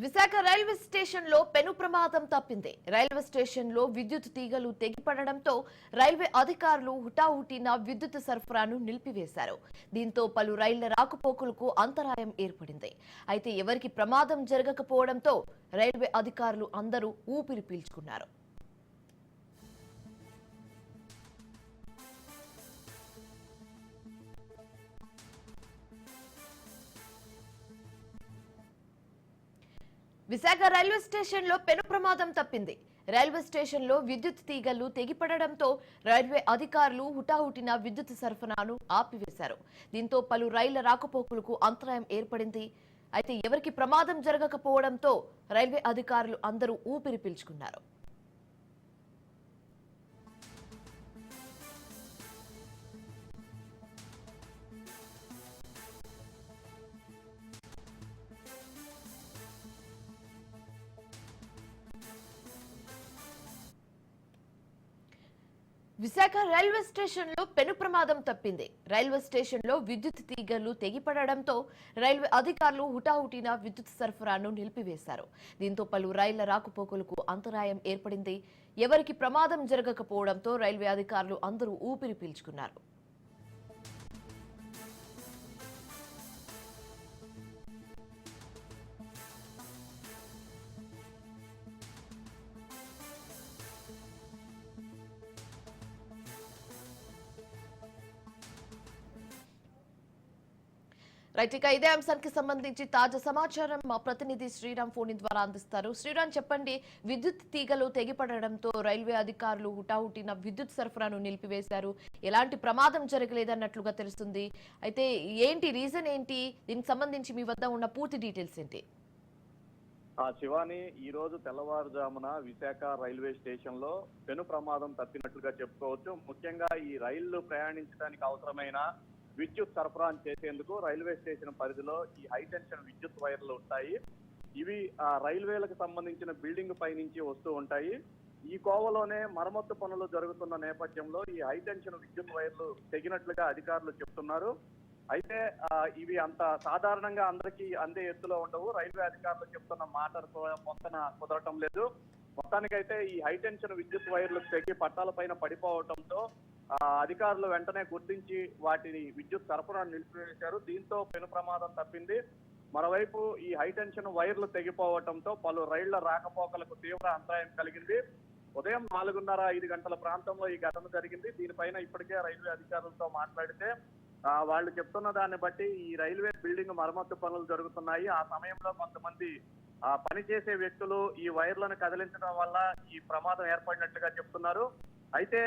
Visakha railway station లో పెను ప్రమాదం తప్పింది. రైల్వే స్టేషన్ లో విద్యుత్ తీగలు తెగిపడడంతో రైల్వే అధికారులు హుటాహుటిన విద్యుత్ సరఫరాను నిలిపివేశారు. దీంతో పలు రైళ్ల రాకపోకలకు అంతరాయం ఏర్పడింది. అయితే ఎవరికి ప్రమాదం జరగకపోవడంతో రైల్వే అధికారులు అందరూ ఊపిరి పీల్చుకున్నారు. విశాఖ రైల్వే స్టేషన్ లో పెను ప్రమాదం తప్పింది. రైల్వే స్టేషన్ లో విద్యుత్ తీగలు తెగిపడడంతో రైల్వే అధికారులు హుటాహుటిన విద్యుత్ సరఫరాను ఆపివేశారు. దీంతో పలు రైళ్ల రాకపోకలకు అంతరాయం ఏర్పడింది. అయితే ఎవరికి ప్రమాదం జరగకపోవడంతో రైల్వే అధికారులు అందరూ ఊపిరి పీల్చుకున్నారు. విశాఖ రైల్వే స్టేషన్ లో పెను ప్రమాదం తప్పింది. రైల్వే స్టేషన్ లో విద్యుత్ తీగలు తెగిపడడంతో రైల్వే అధికారులు హుటాహుటిన విద్యుత్ సరఫరాను నిలిపివేశారు. దీంతో పలు రైళ్ల రాకపోకలకు అంతరాయం ఏర్పడింది. ఎవరికి ప్రమాదం జరగకపోవడంతో రైల్వే అధికారులు అందరూ ఊపిరి పీల్చుకున్నారు. రైట్, ఇక ఇదే అంశానికి సంబంధించి తాజా సమాచారం మా ప్రతినిధి శ్రీరామ్ ఫోన్ ద్వారా అందిస్తారు. శ్రీరామ్, చెప్పండి. విద్యుత్ తీగలు తెగిపడడంతో రైల్వే అధికారులు హుటాహుటిన విద్యుత్ సరఫరాను నిలిపివేశారు. ఎలాంటి ప్రమాదం జరగలేదన్నట్లుగా తెలుస్తుంది. అయితే ఏంటి రీజన్ ఏంటి? దీనికి సంబంధించి మీ వద్ద ఉన్న పూర్తి డీటెయిల్స్ ఏంటి? శివాని, ఈ రోజు తెల్లవారుజామున విశాఖ రైల్వే స్టేషన్ లో పెను ప్రమాదం తప్పినట్లుగా చెప్పుకోవచ్చు. ముఖ్యంగా ఈ రైళ్లు ప్రయాణించడానికి అవసరమైన విద్యుత్ సరఫరా చేసేందుకు రైల్వే స్టేషన్ పరిధిలో ఈ హైటెన్షన్ విద్యుత్ వైర్లు ఉంటాయి. ఇవి రైల్వేలకు సంబంధించిన బిల్డింగ్ పై నుంచి వస్తూ ఉంటాయి. ఈ కోవలోనే మరమ్మత్తు పనులు జరుగుతున్న నేపథ్యంలో ఈ హైటెన్షన్ విద్యుత్ వైర్లు తెగినట్లుగా అధికారులు చెప్తున్నారు. అయితే ఇవి అంత సాధారణంగా అందరికీ అందే ఎత్తులో ఉండవు. రైల్వే అధికారులు చెప్తున్న మాటలతో పొంతన కుదరటం లేదు. మొత్తానికైతే ఈ హైటెన్షన్ విద్యుత్ వైర్లు తెగి పట్టాలపైన పడిపోవడంతో అధికారులు వెంటనే గుర్తించి వాటిని విద్యుత్ సరఫరాను నిలిపివేశారు. దీంతో పెను ప్రమాదం తప్పింది. మరోవైపు ఈ హైటెన్షన్ వైర్లు తెగిపోవడంతో పలు రైళ్ల రాకపోకలకు తీవ్ర అంతరాయం కలిగింది. ఉదయం 4:30-5 గంటల ప్రాంతంలో ఈ ఘటన జరిగింది. దీనిపైన ఇప్పటికే రైల్వే అధికారులతో మాట్లాడితే వాళ్ళు చెప్తున్న దాన్ని బట్టి ఈ రైల్వే బిల్డింగ్ మరమ్మత్తు పనులు జరుగుతున్నాయి. ఆ సమయంలో కొంతమంది పనిచేసే వ్యక్తులు ఈ వైర్లను కదిలించడం వల్ల ఈ ప్రమాదం ఏర్పడినట్లుగా చెప్తున్నారు. అయితే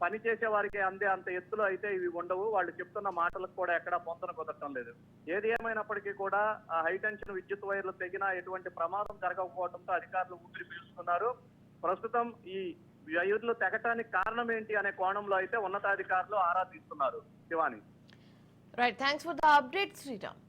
పనిచేసే వారికి అందే అంత ఎత్తులో అయితే ఇవి ఉండవు. వాళ్ళు చెప్తున్న మాటలకు కూడా ఎక్కడా పొంతన కుదరటం లేదు. ఏది ఏమైనప్పటికీ కూడా హైటెన్షన్ విద్యుత్ వైర్లు తెగినా ఎటువంటి ప్రమాదం జరగకపోవడంతో అధికారులు ఊపిరి పీల్చుకున్నారు. ప్రస్తుతం ఈ వైర్లు తెగటానికి కారణం ఏంటి అనే కోణంలో అయితే ఉన్నతాధికారులు ఆరా తీస్తున్నారు. Shivani, right, thanks for the update Sriram.